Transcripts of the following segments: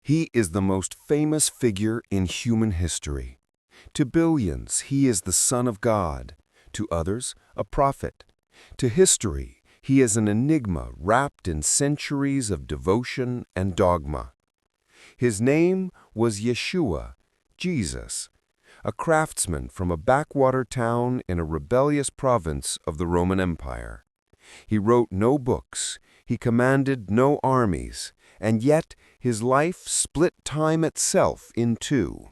He is the most famous figure in human history. To billions, he is the Son of God. To others, a prophet. To history, he is an enigma wrapped in centuries of devotion and dogma. His name was Yeshua, Jesus, a craftsman from a backwater town in a rebellious province of the Roman Empire. He wrote no books, he commanded no armies, and yet his life split time itself in two.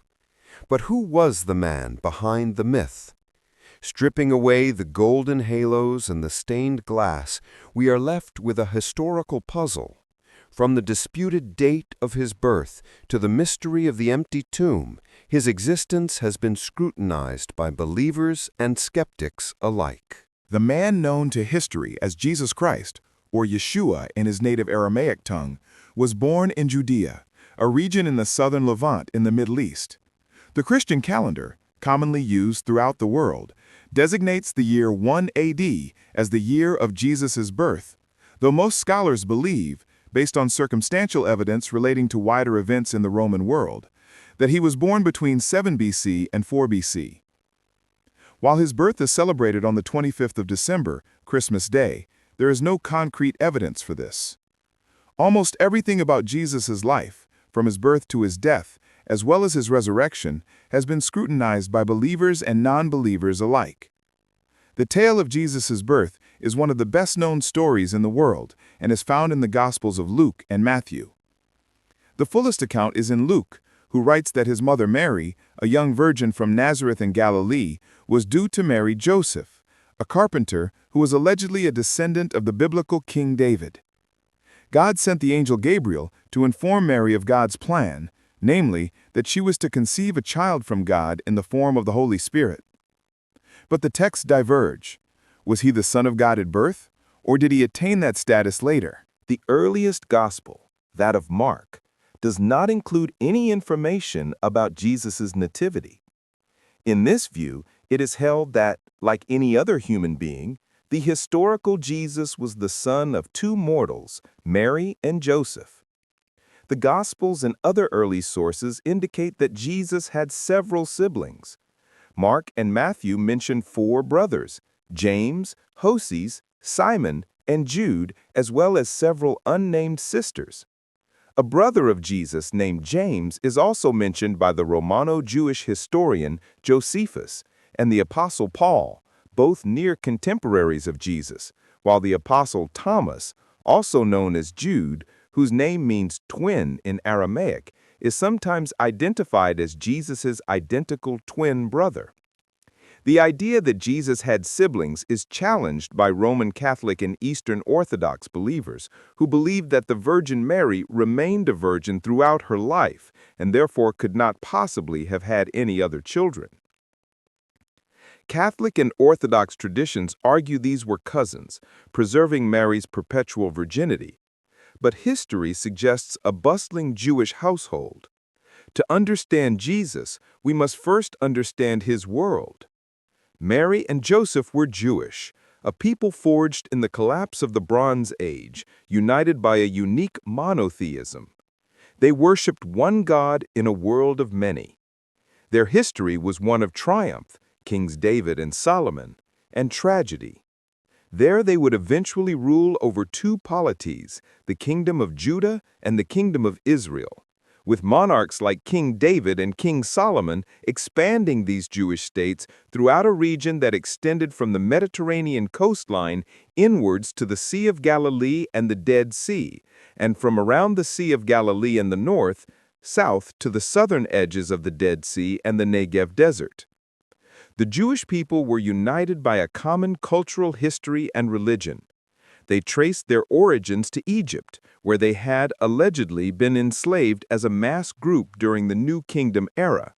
But who was the man behind the myth? Stripping away the golden halos and the stained glass, we are left with a historical puzzle. From the disputed date of his birth to the mystery of the empty tomb, his existence has been scrutinized by believers and skeptics alike. The man known to history as Jesus Christ, or Yeshua in his native Aramaic tongue, was born in Judea, a region in the southern Levant in the Middle East. The Christian calendar, commonly used throughout the world, designates the year 1 AD as the year of Jesus' birth, though most scholars believe, based on circumstantial evidence relating to wider events in the Roman world, that he was born between 7 BC and 4 BC. While his birth is celebrated on the 25th of December, Christmas Day, there is no concrete evidence for this. Almost everything about Jesus' life, from his birth to his death, as well as his resurrection, has been scrutinized by believers and non-believers alike. The tale of Jesus' birth is one of the best-known stories in the world and is found in the Gospels of Luke and Matthew. The fullest account is in Luke, who writes that his mother Mary, a young virgin from Nazareth in Galilee, was due to marry Joseph, a carpenter who was allegedly a descendant of the biblical King David. God sent the angel Gabriel to inform Mary of God's plan, namely, that she was to conceive a child from God in the form of the Holy Spirit. But the texts diverge. Was he the Son of God at birth, or did he attain that status later? The earliest gospel, that of Mark, does not include any information about Jesus' nativity. In this view, it is held that, like any other human being, the historical Jesus was the son of two mortals, Mary and Joseph. The Gospels and other early sources indicate that Jesus had several siblings. Mark and Matthew mention 4 brothers, James, Joses, Simon, and Jude, as well as several unnamed sisters. A brother of Jesus named James is also mentioned by the Romano-Jewish historian Josephus and the Apostle Paul, both near contemporaries of Jesus, while the Apostle Thomas, also known as Jude, whose name means twin in Aramaic, is sometimes identified as Jesus' identical twin brother. The idea that Jesus had siblings is challenged by Roman Catholic and Eastern Orthodox believers, who believe that the Virgin Mary remained a virgin throughout her life and therefore could not possibly have had any other children. Catholic and Orthodox traditions argue these were cousins, preserving Mary's perpetual virginity. But history suggests a bustling Jewish household. To understand Jesus, we must first understand his world. Mary and Joseph were Jewish, a people forged in the collapse of the Bronze Age, united by a unique monotheism. They worshipped one God in a world of many. Their history was one of triumph, Kings David and Solomon, and tragedy. There they would eventually rule over 2 polities, the kingdom of Judah and the kingdom of Israel, with monarchs like King David and King Solomon expanding these Jewish states throughout a region that extended from the Mediterranean coastline inwards to the Sea of Galilee and the Dead Sea, and from around the Sea of Galilee in the north, south to the southern edges of the Dead Sea and the Negev Desert. The Jewish people were united by a common cultural history and religion. They traced their origins to Egypt, where they had allegedly been enslaved as a mass group during the New Kingdom era.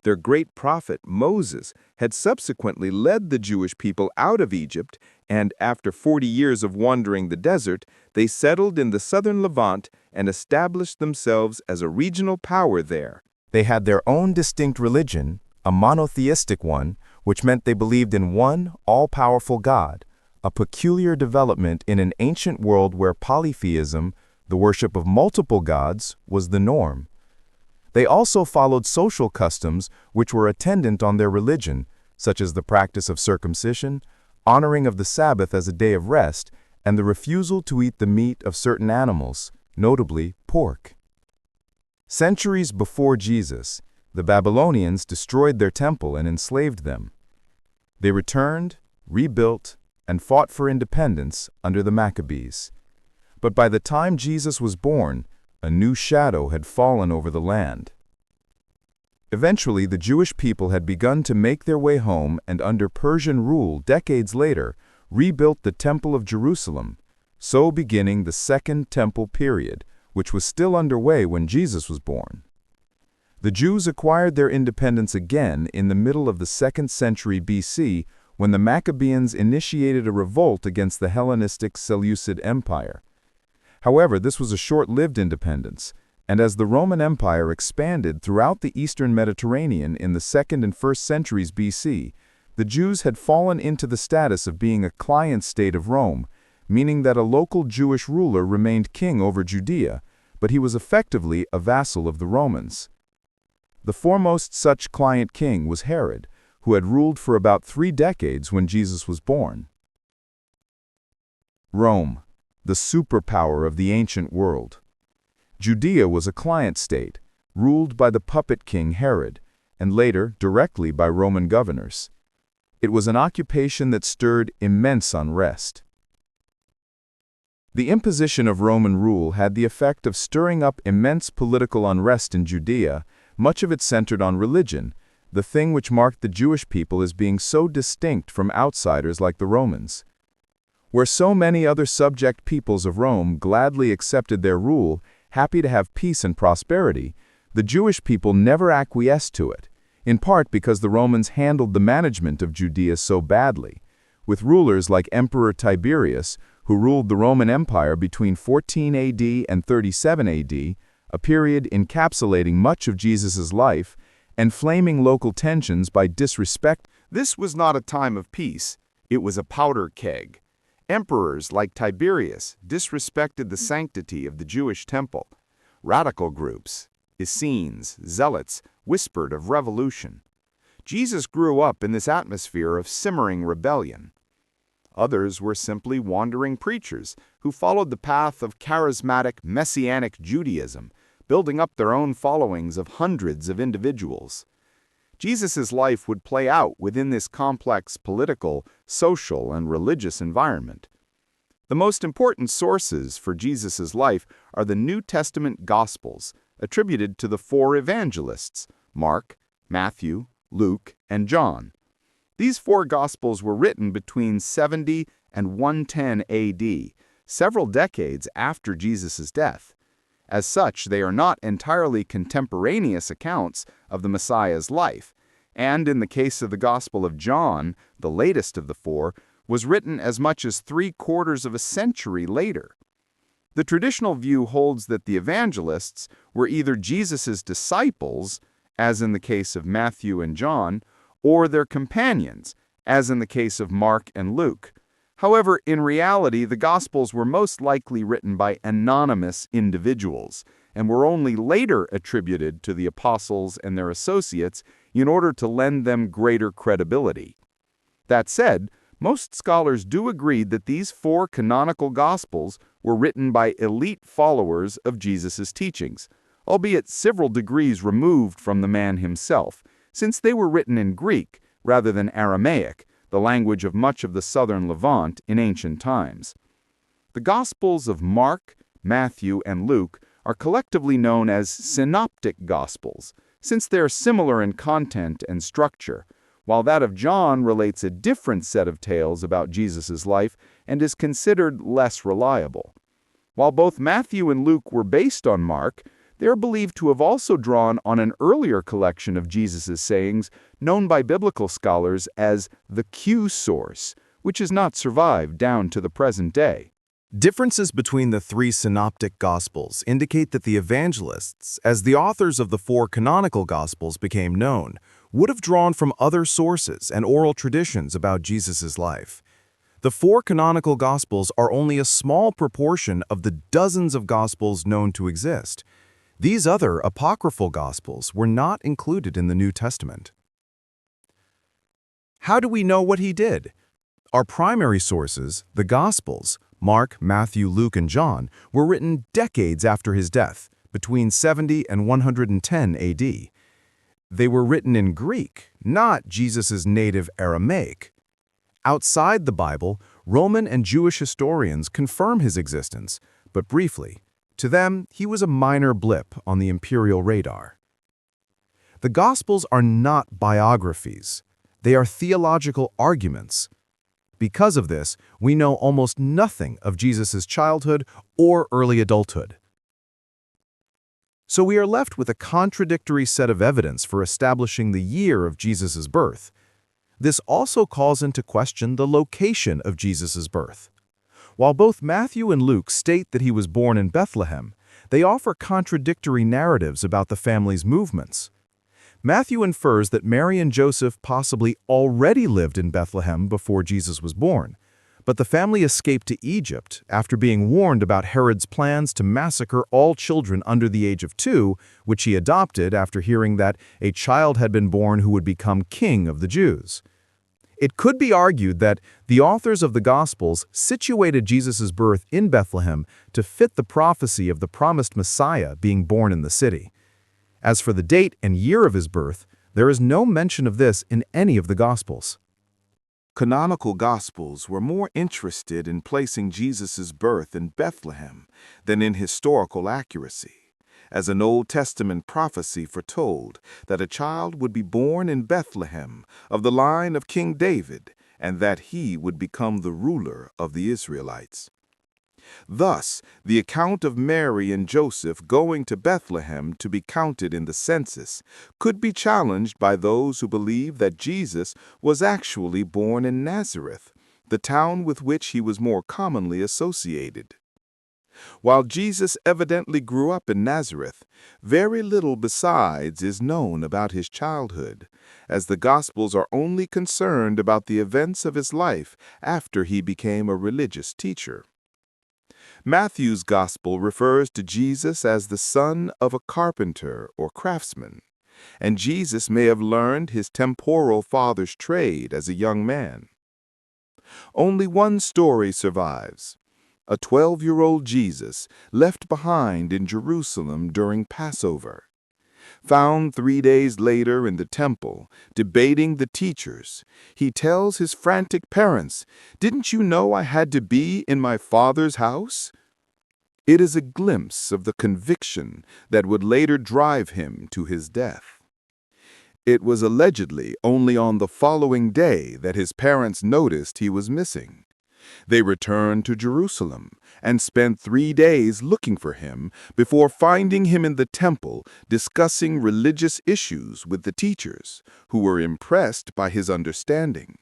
Their great prophet, Moses, had subsequently led the Jewish people out of Egypt, and after 40 years of wandering the desert, they settled in the southern Levant and established themselves as a regional power there. They had their own distinct religion, a monotheistic one, which meant they believed in one all-powerful God, a peculiar development in an ancient world where polytheism, The worship of multiple gods was the norm. They also followed social customs which were attendant on their religion, such as the practice of circumcision, honoring of the Sabbath as a day of rest, and the refusal to eat the meat of certain animals, notably pork. Centuries before Jesus, the Babylonians destroyed their temple and enslaved them. They returned, rebuilt, and fought for independence under the Maccabees. But by the time Jesus was born, a new shadow had fallen over the land. Eventually, the Jewish people had begun to make their way home and under Persian rule decades later, rebuilt the Temple of Jerusalem, so beginning the Second Temple period, which was still underway when Jesus was born. The Jews acquired their independence again in the middle of the 2nd century BC when the Maccabeans initiated a revolt against the Hellenistic Seleucid Empire. However, this was a short-lived independence, and as the Roman Empire expanded throughout the eastern Mediterranean in the 2nd and 1st centuries BC, the Jews had fallen into the status of being a client state of Rome, meaning that a local Jewish ruler remained king over Judea, but he was effectively a vassal of the Romans. The foremost such client king was Herod, who had ruled for about 3 decades when Jesus was born. Rome, the superpower of the ancient world. Judea was a client state, ruled by the puppet king Herod, and later directly by Roman governors. It was an occupation that stirred immense unrest. The imposition of Roman rule had the effect of stirring up immense political unrest in Judea, much of it centered on religion, the thing which marked the Jewish people as being so distinct from outsiders like the Romans. Where so many other subject peoples of Rome gladly accepted their rule, happy to have peace and prosperity, the Jewish people never acquiesced to it, in part because the Romans handled the management of Judea so badly, with rulers like Emperor Tiberius, who ruled the Roman Empire between 14 AD and 37 AD, a period encapsulating much of Jesus' life, and flaming local tensions by disrespect. This was not a time of peace. It was a powder keg. Emperors like Tiberius disrespected the sanctity of the Jewish temple. Radical groups, Essenes, Zealots, whispered of revolution. Jesus grew up in this atmosphere of simmering rebellion. Others were simply wandering preachers who followed the path of charismatic Messianic Judaism, building up their own followings of hundreds of individuals. Jesus' life would play out within this complex political, social, and religious environment. The most important sources for Jesus' life are the New Testament Gospels, attributed to the 4 evangelists, Mark, Matthew, Luke, and John. These 4 Gospels were written between 70 and 110 AD, several decades after Jesus' death. As such, they are not entirely contemporaneous accounts of the Messiah's life, and in the case of the Gospel of John, the latest of the 4, was written as much as 3/4 of a century later. The traditional view holds that the evangelists were either Jesus' disciples, as in the case of Matthew and John, or their companions, as in the case of Mark and Luke. However, in reality, the Gospels were most likely written by anonymous individuals, and were only later attributed to the apostles and their associates in order to lend them greater credibility. That said, most scholars do agree that these 4 canonical Gospels were written by elite followers of Jesus' teachings, albeit several degrees removed from the man himself, since they were written in Greek rather than Aramaic, the language of much of the southern Levant in ancient times. The Gospels of Mark, Matthew, and Luke are collectively known as synoptic Gospels, since they are similar in content and structure, while that of John relates a different set of tales about Jesus' life and is considered less reliable. While both Matthew and Luke were based on Mark, they are believed to have also drawn on an earlier collection of Jesus' sayings known by biblical scholars as the Q source, which has not survived down to the present day. Differences between the 3 synoptic Gospels indicate that the evangelists, as the authors of the 4 canonical Gospels became known, would have drawn from other sources and oral traditions about Jesus' life. The four canonical Gospels are only a small proportion of the dozens of Gospels known to exist. These other apocryphal Gospels were not included in the New Testament. How do we know what he did? Our primary sources, the Gospels, Mark, Matthew, Luke, and John, were written decades after his death, between 70 and 110 AD. They were written in Greek, not Jesus' native Aramaic. Outside the Bible, Roman and Jewish historians confirm his existence, but briefly. To them, he was a minor blip on the imperial radar. The Gospels are not biographies. They are theological arguments. Because of this, we know almost nothing of Jesus' childhood or early adulthood. So we are left with a contradictory set of evidence for establishing the year of Jesus' birth. This also calls into question the location of Jesus' birth. While both Matthew and Luke state that he was born in Bethlehem, they offer contradictory narratives about the family's movements. Matthew infers that Mary and Joseph possibly already lived in Bethlehem before Jesus was born, but the family escaped to Egypt after being warned about Herod's plans to massacre all children under the age of 2, which he adopted after hearing that a child had been born who would become king of the Jews. It could be argued that the authors of the Gospels situated Jesus' birth in Bethlehem to fit the prophecy of the promised Messiah being born in the city. As for the date and year of his birth, there is no mention of this in any of the Gospels. Canonical Gospels were more interested in placing Jesus' birth in Bethlehem than in historical accuracy, as an Old Testament prophecy foretold that a child would be born in Bethlehem of the line of King David, and that he would become the ruler of the Israelites. Thus, the account of Mary and Joseph going to Bethlehem to be counted in the census could be challenged by those who believe that Jesus was actually born in Nazareth, the town with which he was more commonly associated. While Jesus evidently grew up in Nazareth, very little besides is known about his childhood, as the Gospels are only concerned about the events of his life after he became a religious teacher. Matthew's Gospel refers to Jesus as the son of a carpenter or craftsman, and Jesus may have learned his temporal father's trade as a young man. Only one story survives: a 12-year-old Jesus left behind in Jerusalem during Passover. Found 3 days later in the temple, debating the teachers, he tells his frantic parents, "Didn't you know I had to be in my Father's house?" It is a glimpse of the conviction that would later drive him to his death. It was allegedly only on the following day that his parents noticed he was missing. They returned to Jerusalem and spent 3 days looking for him before finding him in the temple discussing religious issues with the teachers, who were impressed by his understanding.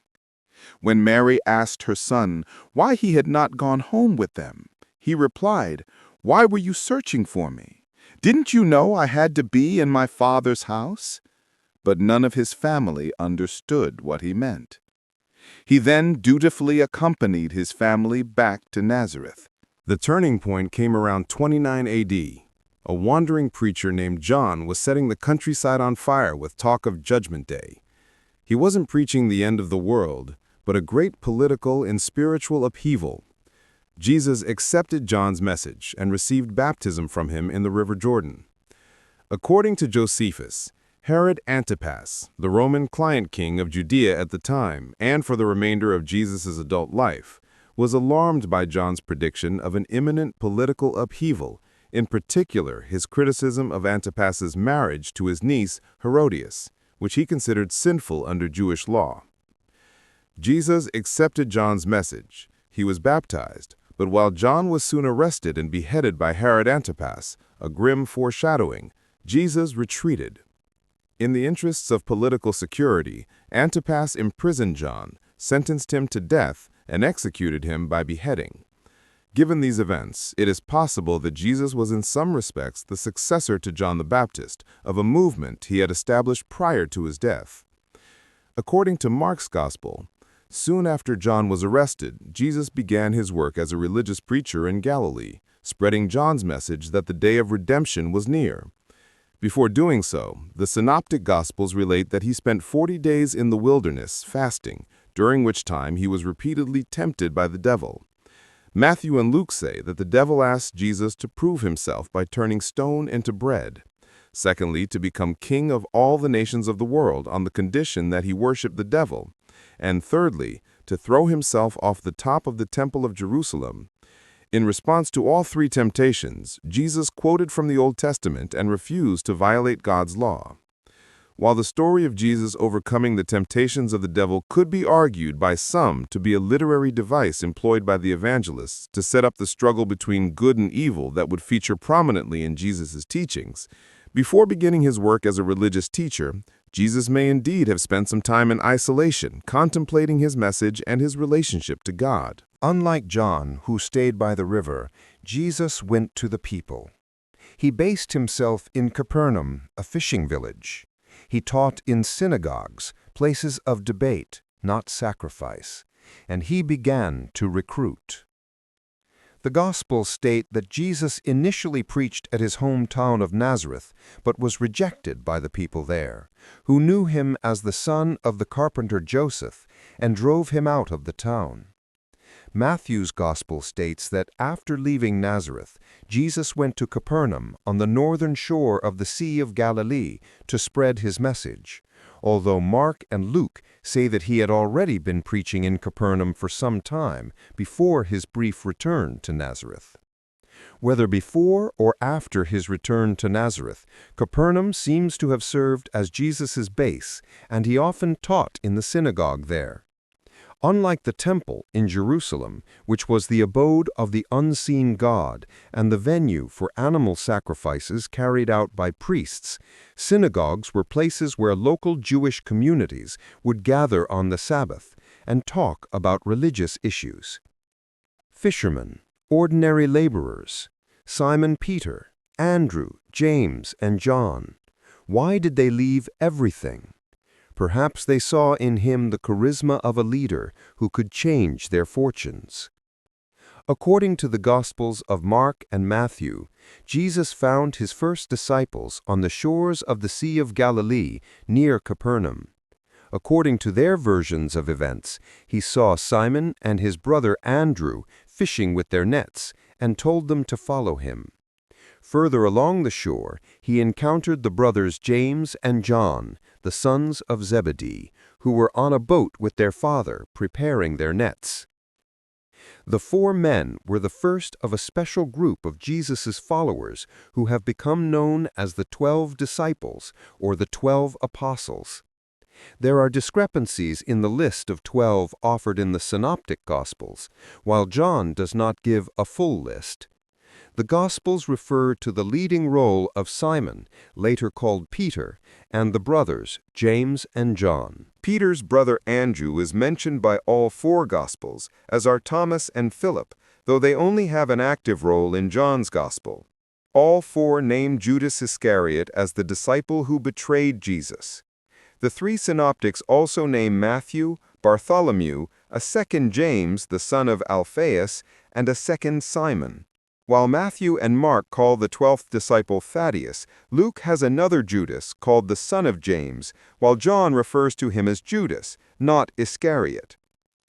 When Mary asked her son why he had not gone home with them, he replied, "Why were you searching for me? Didn't you know I had to be in my Father's house?" But none of his family understood what he meant. He then dutifully accompanied his family back to Nazareth. The turning point came around 29 AD. A wandering preacher named John was setting the countryside on fire with talk of Judgment Day. He wasn't preaching the end of the world, but a great political and spiritual upheaval. Jesus accepted John's message and received baptism from him in the River Jordan. According to Josephus, Herod Antipas, the Roman client king of Judea at the time and for the remainder of Jesus' adult life, was alarmed by John's prediction of an imminent political upheaval, in particular his criticism of Antipas's marriage to his niece Herodias, which he considered sinful under Jewish law. Jesus accepted John's message. He was baptized, but while John was soon arrested and beheaded by Herod Antipas, a grim foreshadowing, Jesus retreated. In the interests of political security, Antipas imprisoned John, sentenced him to death, and executed him by beheading. Given these events, it is possible that Jesus was in some respects the successor to John the Baptist of a movement he had established prior to his death. According to Mark's Gospel, Soon after John was arrested, Jesus began his work as a religious preacher in Galilee, spreading John's message that the day of redemption was near. Before doing so, the Synoptic Gospels relate that he spent 40 days in the wilderness fasting, during which time he was repeatedly tempted by the devil. Matthew and Luke say that the devil asked Jesus to prove himself by turning stone into bread. Secondly, to become king of all the nations of the world on the condition that he worship the devil. And thirdly, to throw himself off the top of the Temple of Jerusalem. In response to all three temptations, Jesus quoted from the Old Testament and refused to violate God's law. While the story of Jesus overcoming the temptations of the devil could be argued by some to be a literary device employed by the evangelists to set up the struggle between good and evil that would feature prominently in Jesus' teachings, before beginning his work as a religious teacher, Jesus may indeed have spent some time in isolation, contemplating his message and his relationship to God. Unlike John, who stayed by the river, Jesus went to the people. He based himself in Capernaum, a fishing village. He taught in synagogues, places of debate, not sacrifice, and he began to recruit. The Gospels state that Jesus initially preached at his hometown of Nazareth, but was rejected by the people there, who knew him as the son of the carpenter Joseph and drove him out of the town. Matthew's Gospel states that after leaving Nazareth, Jesus went to Capernaum on the northern shore of the Sea of Galilee to spread his message, although Mark and Luke say that he had already been preaching in Capernaum for some time before his brief return to Nazareth. Whether before or after his return to Nazareth, Capernaum seems to have served as Jesus' base, and he often taught in the synagogue there. Unlike the temple in Jerusalem, which was the abode of the unseen God and the venue for animal sacrifices carried out by priests, synagogues were places where local Jewish communities would gather on the Sabbath and talk about religious issues. Fishermen, ordinary laborers, Simon Peter, Andrew, James, and John. Why did they leave everything? Perhaps they saw in him the charisma of a leader who could change their fortunes. According to the Gospels of Mark and Matthew, Jesus found his first disciples on the shores of the Sea of Galilee near Capernaum. According to their versions of events, he saw Simon and his brother Andrew fishing with their nets and told them to follow him. Further along the shore, he encountered the brothers James and John, the sons of Zebedee, who were on a boat with their father preparing their nets. The four men were the first of a special group of Jesus' followers who have become known as the 12 disciples or the 12 apostles. There are discrepancies in the list of 12 offered in the Synoptic Gospels, while John does not give a full list. The Gospels refer to the leading role of Simon, later called Peter, and the brothers, James and John. Peter's brother Andrew is mentioned by all four Gospels, as are Thomas and Philip, though they only have an active role in John's Gospel. All four name Judas Iscariot as the disciple who betrayed Jesus. The three synoptics also name Matthew, Bartholomew, a second James, the son of Alphaeus, and a second Simon. While Matthew and Mark call the 12th disciple Thaddeus, Luke has another Judas called the son of James, while John refers to him as Judas, not Iscariot.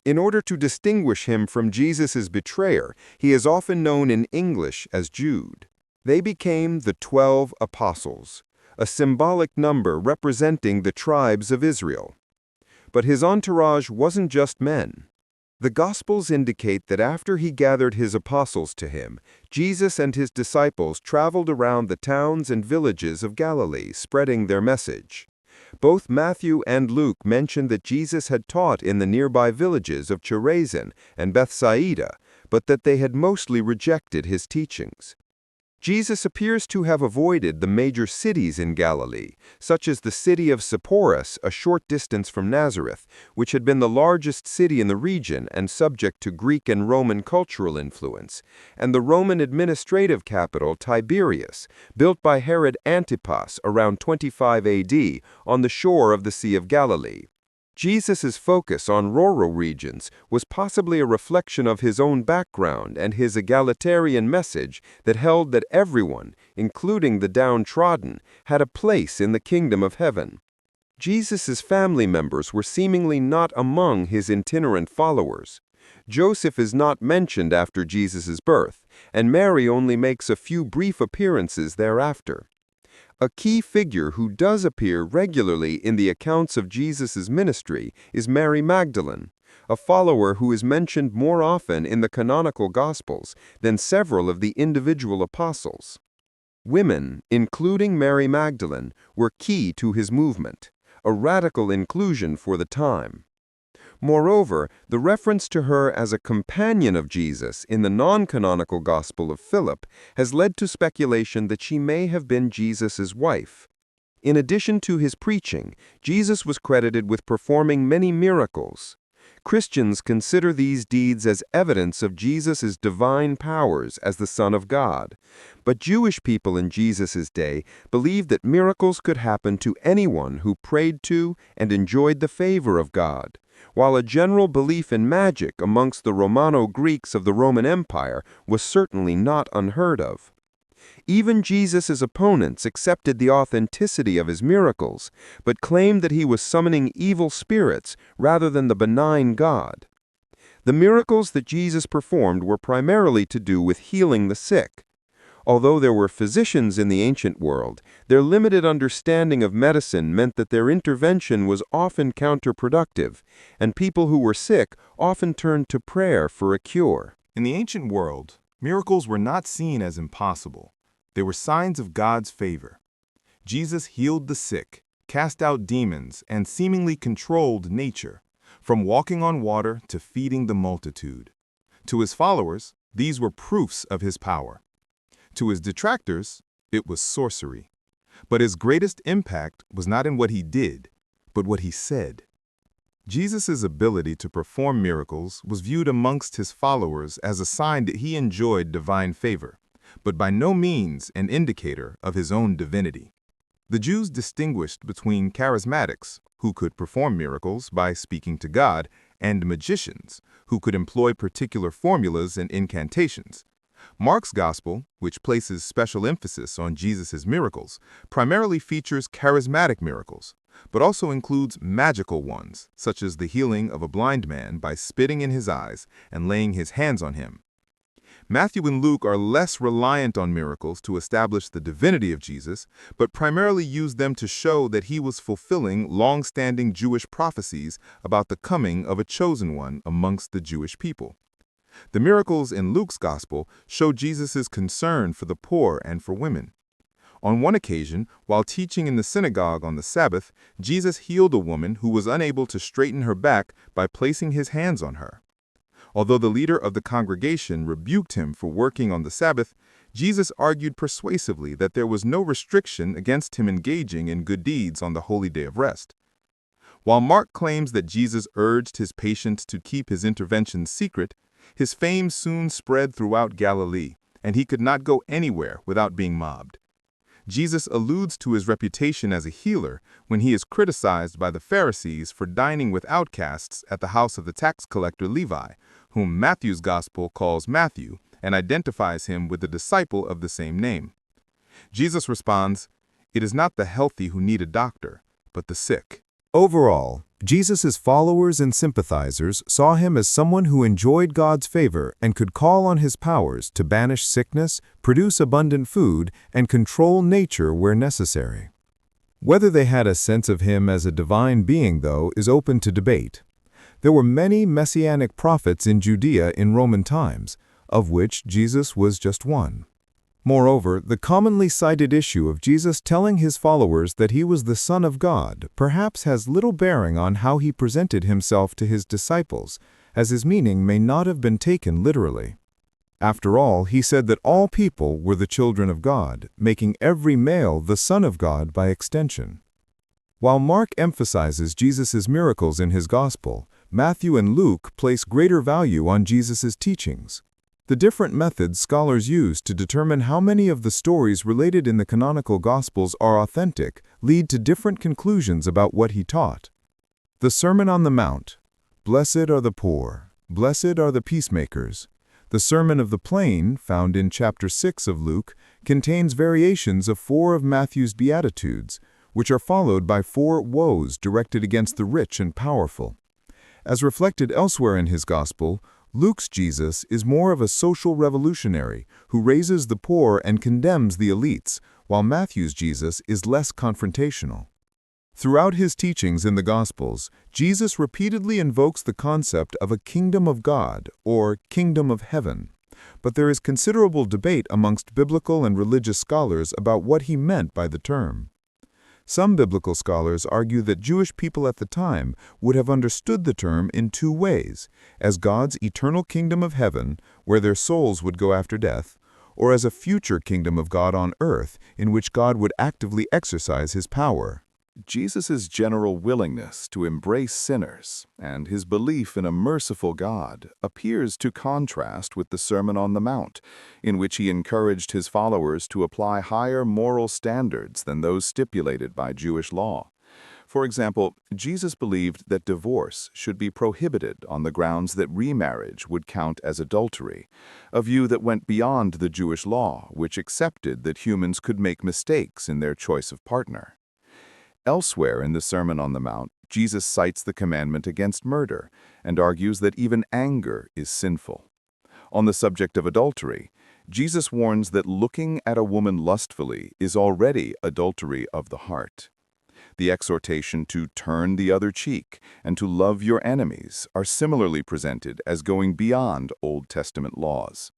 In order to distinguish him from Jesus' betrayer, he is often known in English as Jude. They became the 12 apostles, a symbolic number representing the tribes of Israel. But his entourage wasn't just men. The Gospels indicate that after he gathered his apostles to him, Jesus and his disciples traveled around the towns and villages of Galilee, spreading their message. Both Matthew and Luke mention that Jesus had taught in the nearby villages of Chorazin and Bethsaida, but that they had mostly rejected his teachings. Jesus appears to have avoided the major cities in Galilee, such as the city of Sepphoris, a short distance from Nazareth, which had been the largest city in the region and subject to Greek and Roman cultural influence, and the Roman administrative capital Tiberias, built by Herod Antipas around 25 AD on the shore of the Sea of Galilee. Jesus' focus on rural regions was possibly a reflection of his own background and his egalitarian message that held that everyone, including the downtrodden, had a place in the kingdom of heaven. Jesus' family members were seemingly not among his itinerant followers. Joseph is not mentioned after Jesus' birth, and Mary only makes a few brief appearances thereafter. A key figure who does appear regularly in the accounts of Jesus' ministry is Mary Magdalene, a follower who is mentioned more often in the canonical Gospels than several of the individual apostles. Women, including Mary Magdalene, were key to his movement, a radical inclusion for the time. Moreover, the reference to her as a companion of Jesus in the non-canonical Gospel of Philip has led to speculation that she may have been Jesus' wife. In addition to his preaching, Jesus was credited with performing many miracles. Christians consider these deeds as evidence of Jesus' divine powers as the Son of God. But Jewish people in Jesus' day believed that miracles could happen to anyone who prayed to and enjoyed the favor of God, while a general belief in magic amongst the Romano-Greeks of the Roman Empire was certainly not unheard of. Even Jesus' opponents accepted the authenticity of his miracles, but claimed that he was summoning evil spirits rather than the benign God. The miracles that Jesus performed were primarily to do with healing the sick. Although there were physicians in the ancient world, their limited understanding of medicine meant that their intervention was often counterproductive, and people who were sick often turned to prayer for a cure. In the ancient world, miracles were not seen as impossible. They were signs of God's favor. Jesus healed the sick, cast out demons, and seemingly controlled nature, from walking on water to feeding the multitude. To his followers, these were proofs of his power. To his detractors, it was sorcery. But his greatest impact was not in what he did, but what he said. Jesus' ability to perform miracles was viewed amongst his followers as a sign that he enjoyed divine favor, but by no means an indicator of his own divinity. The Jews distinguished between charismatics, who could perform miracles by speaking to God, and magicians, who could employ particular formulas and incantations. Mark's Gospel, which places special emphasis on Jesus' miracles, primarily features charismatic miracles, but also includes magical ones, such as the healing of a blind man by spitting in his eyes and laying his hands on him. Matthew and Luke are less reliant on miracles to establish the divinity of Jesus, but primarily use them to show that he was fulfilling long-standing Jewish prophecies about the coming of a chosen one amongst the Jewish people. The miracles in Luke's Gospel show Jesus' concern for the poor and for women. On one occasion, while teaching in the synagogue on the Sabbath, Jesus healed a woman who was unable to straighten her back by placing his hands on her. Although the leader of the congregation rebuked him for working on the Sabbath, Jesus argued persuasively that there was no restriction against him engaging in good deeds on the holy day of rest. While Mark claims that Jesus urged his patients to keep his interventions secret, his fame soon spread throughout Galilee, and he could not go anywhere without being mobbed. Jesus alludes to his reputation as a healer when he is criticized by the Pharisees for dining with outcasts at the house of the tax collector Levi, whom Matthew's Gospel calls Matthew and identifies him with the disciple of the same name. Jesus responds, "It is not the healthy who need a doctor, but the sick." Overall, Jesus' followers and sympathizers saw him as someone who enjoyed God's favor and could call on his powers to banish sickness, produce abundant food, and control nature where necessary. Whether they had a sense of him as a divine being, though, is open to debate. There were many messianic prophets in Judea in Roman times, of which Jesus was just one. Moreover, the commonly cited issue of Jesus telling his followers that he was the Son of God perhaps has little bearing on how he presented himself to his disciples, as his meaning may not have been taken literally. After all, he said that all people were the children of God, making every male the son of God by extension. While Mark emphasizes Jesus' miracles in his gospel, Matthew and Luke place greater value on Jesus' teachings. The different methods scholars use to determine how many of the stories related in the canonical Gospels are authentic lead to different conclusions about what he taught. The Sermon on the Mount. Blessed are the poor, blessed are the peacemakers. The Sermon of the Plain, found in chapter 6 of Luke, contains variations of 4 of Matthew's Beatitudes, which are followed by 4 woes directed against the rich and powerful. As reflected elsewhere in his Gospel, Luke's Jesus is more of a social revolutionary who raises the poor and condemns the elites, while Matthew's Jesus is less confrontational. Throughout his teachings in the Gospels, Jesus repeatedly invokes the concept of a kingdom of God, or kingdom of heaven. But there is considerable debate amongst biblical and religious scholars about what he meant by the term. Some biblical scholars argue that Jewish people at the time would have understood the term in 2 ways, as God's eternal kingdom of heaven, where their souls would go after death, or as a future kingdom of God on earth, in which God would actively exercise his power. Jesus' general willingness to embrace sinners and his belief in a merciful God appears to contrast with the Sermon on the Mount, in which he encouraged his followers to apply higher moral standards than those stipulated by Jewish law. For example, Jesus believed that divorce should be prohibited on the grounds that remarriage would count as adultery, a view that went beyond the Jewish law, which accepted that humans could make mistakes in their choice of partner. Elsewhere in the Sermon on the Mount, Jesus cites the commandment against murder and argues that even anger is sinful. On the subject of adultery, Jesus warns that looking at a woman lustfully is already adultery of the heart. The exhortation to turn the other cheek and to love your enemies are similarly presented as going beyond Old Testament laws.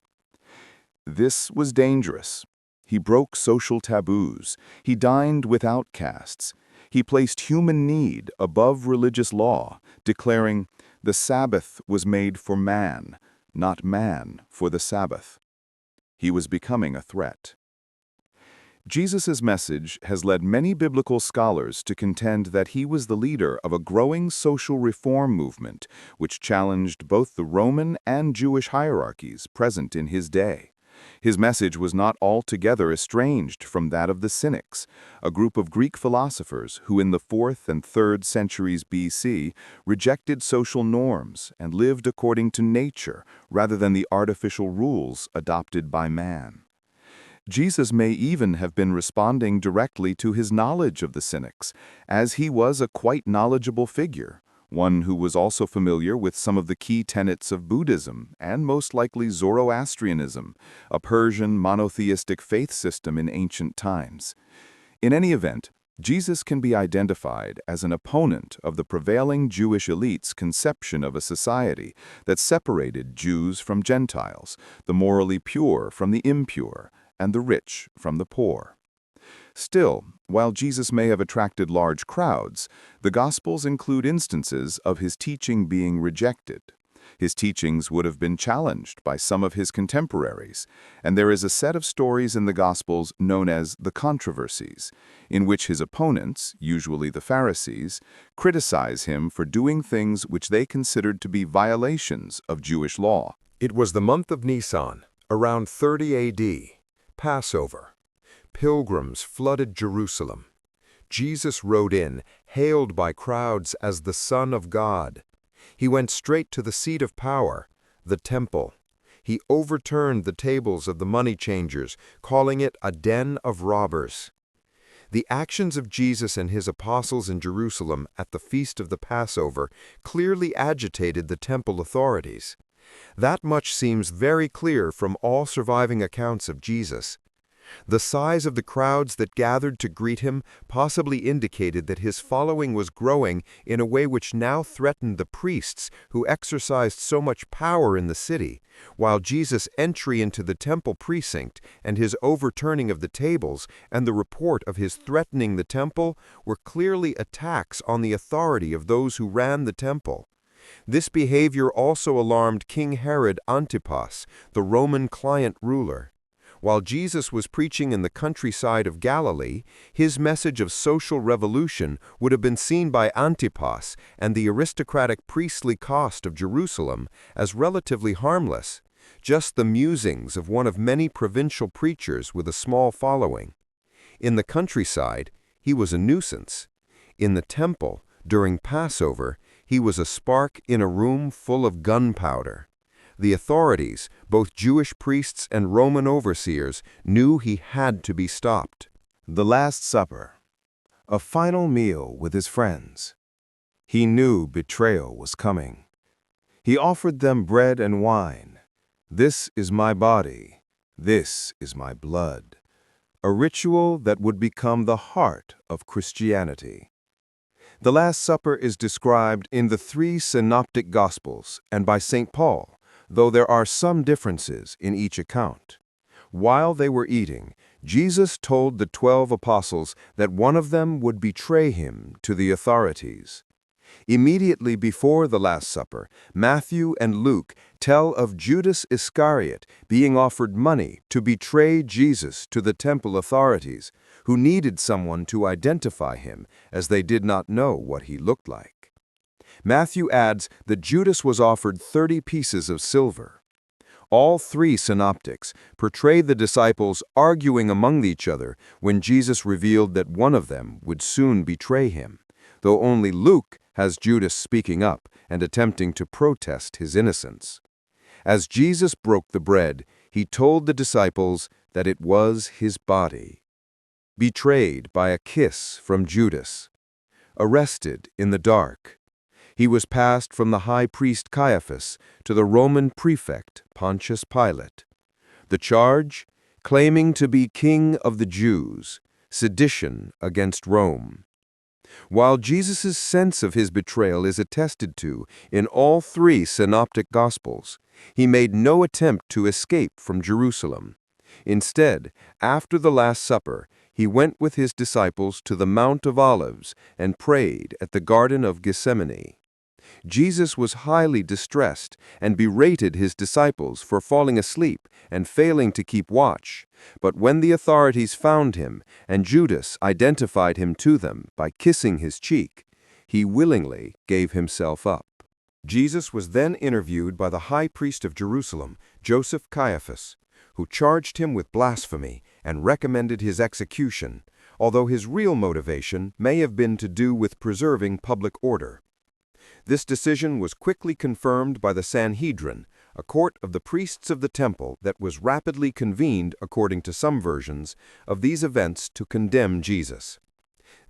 This was dangerous. He broke social taboos. He dined with outcasts. He placed human need above religious law, declaring, "The Sabbath was made for man, not man for the Sabbath." He was becoming a threat. Jesus' message has led many biblical scholars to contend that he was the leader of a growing social reform movement, which challenged both the Roman and Jewish hierarchies present in his day. His message was not altogether estranged from that of the Cynics, a group of Greek philosophers who in the 4th and 3rd centuries BC rejected social norms and lived according to nature rather than the artificial rules adopted by man. Jesus may even have been responding directly to his knowledge of the Cynics, as he was a quite knowledgeable figure, one who was also familiar with some of the key tenets of Buddhism and most likely Zoroastrianism, a Persian monotheistic faith system in ancient times. In any event, Jesus can be identified as an opponent of the prevailing Jewish elite's conception of a society that separated Jews from Gentiles, the morally pure from the impure, and the rich from the poor. Still, while Jesus may have attracted large crowds, the Gospels include instances of his teaching being rejected. His teachings would have been challenged by some of his contemporaries, and there is a set of stories in the Gospels known as the controversies, in which his opponents, usually the Pharisees, criticize him for doing things which they considered to be violations of Jewish law. It was the month of Nisan, around 30 A.D., Passover. Pilgrims flooded Jerusalem. Jesus rode in, hailed by crowds as the Son of God. He went straight to the seat of power, the temple. He overturned the tables of the money changers, calling it a den of robbers. The actions of Jesus and his apostles in Jerusalem at the feast of the Passover clearly agitated the temple authorities. That much seems very clear from all surviving accounts of Jesus. The size of the crowds that gathered to greet him possibly indicated that his following was growing in a way which now threatened the priests who exercised so much power in the city, while Jesus' entry into the temple precinct and his overturning of the tables and the report of his threatening the temple were clearly attacks on the authority of those who ran the temple. This behavior also alarmed King Herod Antipas, the Roman client ruler. While Jesus was preaching in the countryside of Galilee, his message of social revolution would have been seen by Antipas and the aristocratic priestly caste of Jerusalem as relatively harmless, just the musings of one of many provincial preachers with a small following. In the countryside, he was a nuisance. In the temple, During Passover, he was a spark in a room full of gunpowder. The authorities, both Jewish priests and Roman overseers, knew he had to be stopped. The Last Supper, a final meal with his friends. He knew betrayal was coming. He offered them bread and wine. "This is my body. This is my blood." A ritual that would become the heart of Christianity. The Last Supper is described in the 3 synoptic Gospels and by St. Paul, though there are some differences in each account. While they were eating, Jesus told the 12 apostles that one of them would betray him to the authorities. Immediately before the Last Supper, Matthew and Luke tell of Judas Iscariot being offered money to betray Jesus to the temple authorities, who needed someone to identify him, as they did not know what he looked like. Matthew adds that Judas was offered 30 pieces of silver. All 3 synoptics portray the disciples arguing among each other when Jesus revealed that one of them would soon betray him, though only Luke has Judas speaking up and attempting to protest his innocence. As Jesus broke the bread, he told the disciples that it was his body. Betrayed by a kiss from Judas. Arrested in the dark. He was passed from the high priest Caiaphas to the Roman prefect Pontius Pilate. The charge? Claiming to be king of the Jews, sedition against Rome. While Jesus' sense of his betrayal is attested to in all 3 synoptic Gospels, he made no attempt to escape from Jerusalem. Instead, after the Last Supper, he went with his disciples to the Mount of Olives and prayed at the Garden of Gethsemane. Jesus was highly distressed and berated his disciples for falling asleep and failing to keep watch. But when the authorities found him and Judas identified him to them by kissing his cheek, he willingly gave himself up. Jesus was then interviewed by the high priest of Jerusalem, Joseph Caiaphas, who charged him with blasphemy and recommended his execution, although his real motivation may have been to do with preserving public order. This decision was quickly confirmed by the Sanhedrin, a court of the priests of the temple that was rapidly convened, according to some versions, of these events to condemn Jesus.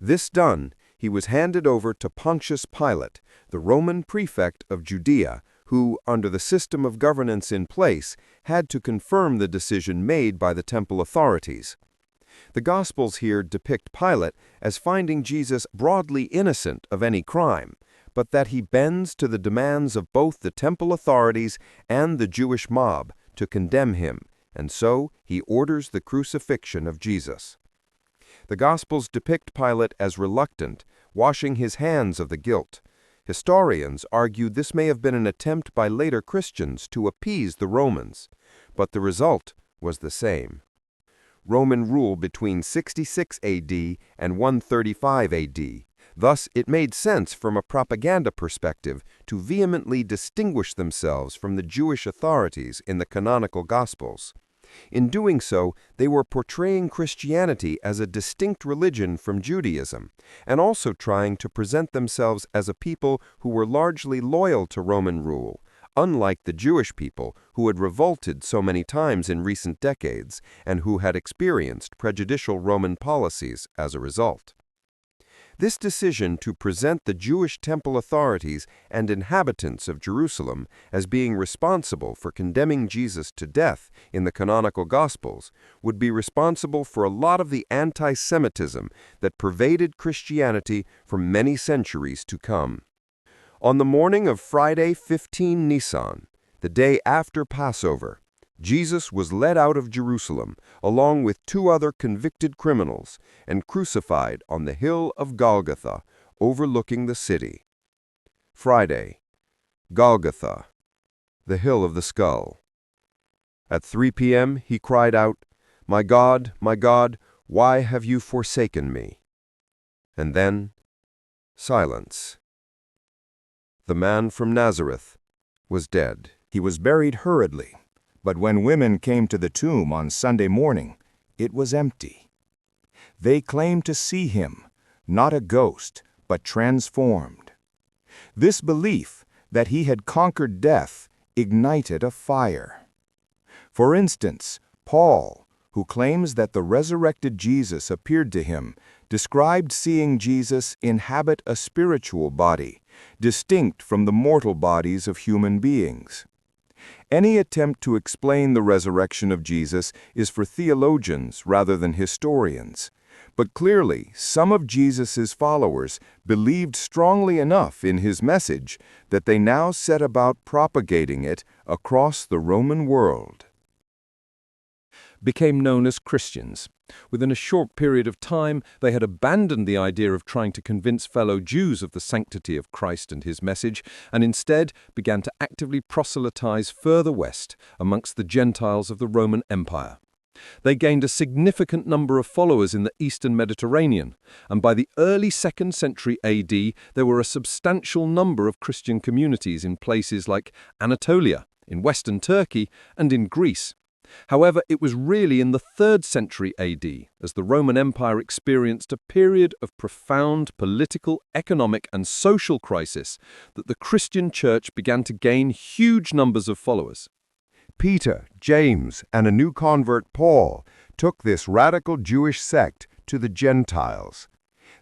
This done, he was handed over to Pontius Pilate, the Roman prefect of Judea, who, under the system of governance in place, had to confirm the decision made by the temple authorities. The Gospels here depict Pilate as finding Jesus broadly innocent of any crime, but that he bends to the demands of both the temple authorities and the Jewish mob to condemn him, and so he orders the crucifixion of Jesus. The Gospels depict Pilate as reluctant, washing his hands of the guilt. Historians argue this may have been an attempt by later Christians to appease the Romans, but the result was the same. Roman rule between 66 AD and 135 AD. Thus, it made sense from a propaganda perspective to vehemently distinguish themselves from the Jewish authorities in the canonical Gospels. In doing so, they were portraying Christianity as a distinct religion from Judaism, and also trying to present themselves as a people who were largely loyal to Roman rule, unlike the Jewish people who had revolted so many times in recent decades and who had experienced prejudicial Roman policies as a result. This decision to present the Jewish temple authorities and inhabitants of Jerusalem as being responsible for condemning Jesus to death in the canonical Gospels would be responsible for a lot of the anti-Semitism that pervaded Christianity for many centuries to come. On the morning of Friday 15 Nisan, the day after Passover, Jesus was led out of Jerusalem along with 2 other convicted criminals and crucified on the hill of Golgotha, overlooking the city. Friday, Golgotha, the hill of the skull. At 3 p.m. he cried out, my God, why have you forsaken me?" And then, silence. The man from Nazareth was dead. He was buried hurriedly. But when women came to the tomb on Sunday morning, it was empty. They claimed to see him, not a ghost, but transformed. This belief that he had conquered death ignited a fire. For instance, Paul, who claims that the resurrected Jesus appeared to him, described seeing Jesus inhabit a spiritual body, distinct from the mortal bodies of human beings. Any attempt to explain the resurrection of Jesus is for theologians rather than historians. But clearly, some of Jesus' followers believed strongly enough in his message that they now set about propagating it across the Roman world. Became known as Christians. Within a short period of time, they had abandoned the idea of trying to convince fellow Jews of the sanctity of Christ and his message, and instead began to actively proselytize further west amongst the Gentiles of the Roman Empire. They gained a significant number of followers in the Eastern Mediterranean, and by the early 2nd century AD, there were a substantial number of Christian communities in places like Anatolia, in western Turkey, and in Greece. However, it was really in the 3rd century AD, as the Roman Empire experienced a period of profound political, economic, and social crisis, that the Christian church began to gain huge numbers of followers. Peter, James, and a new convert, Paul, took this radical Jewish sect to the Gentiles.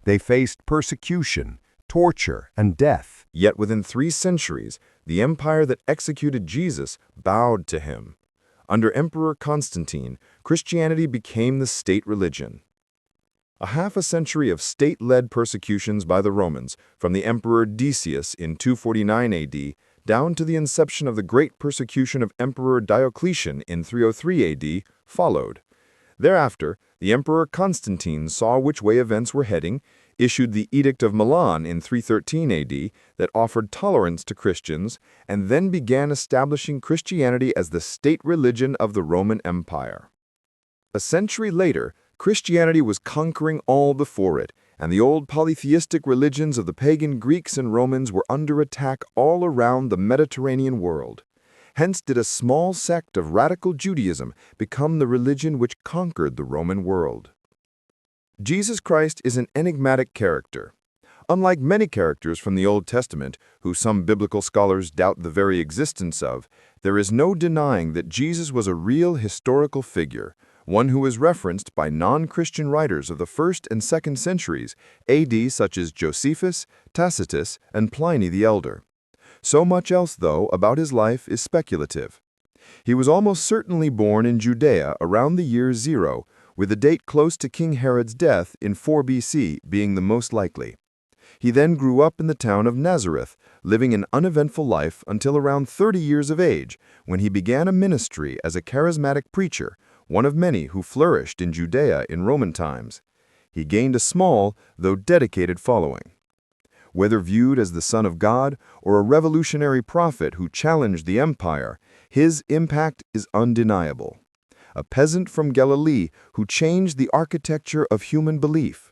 They faced persecution, torture, and death. Yet within 3 centuries, the empire that executed Jesus bowed to him. Under Emperor Constantine, Christianity became the state religion. A half a century of state-led persecutions by the Romans, from the Emperor Decius in 249 AD down to the inception of the great persecution of Emperor Diocletian in 303 AD, followed. Thereafter, the Emperor Constantine saw which way events were heading, issued the Edict of Milan in 313 AD that offered tolerance to Christians, and then began establishing Christianity as the state religion of the Roman Empire. A century later, Christianity was conquering all before it, and the old polytheistic religions of the pagan Greeks and Romans were under attack all around the Mediterranean world. Hence did a small sect of radical Judaism become the religion which conquered the Roman world. Jesus Christ is an enigmatic character. Unlike many characters from the Old Testament, who some biblical scholars doubt the very existence of, there is no denying that Jesus was a real historical figure, one who is referenced by non-Christian writers of the 1st and 2nd centuries AD such as Josephus, Tacitus, and Pliny the Elder. So much else, though, about his life is speculative. He was almost certainly born in Judea around the year 0, with the date close to King Herod's death in 4 BC being the most likely. He then grew up in the town of Nazareth, living an uneventful life until around 30 years of age, when he began a ministry as a charismatic preacher, one of many who flourished in Judea in Roman times. He gained a small, though dedicated following. Whether viewed as the Son of God or a revolutionary prophet who challenged the empire, his impact is undeniable. A peasant from Galilee who changed the architecture of human belief.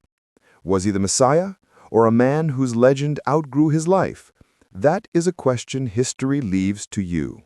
Was he the Messiah, or a man whose legend outgrew his life? That is a question history leaves to you.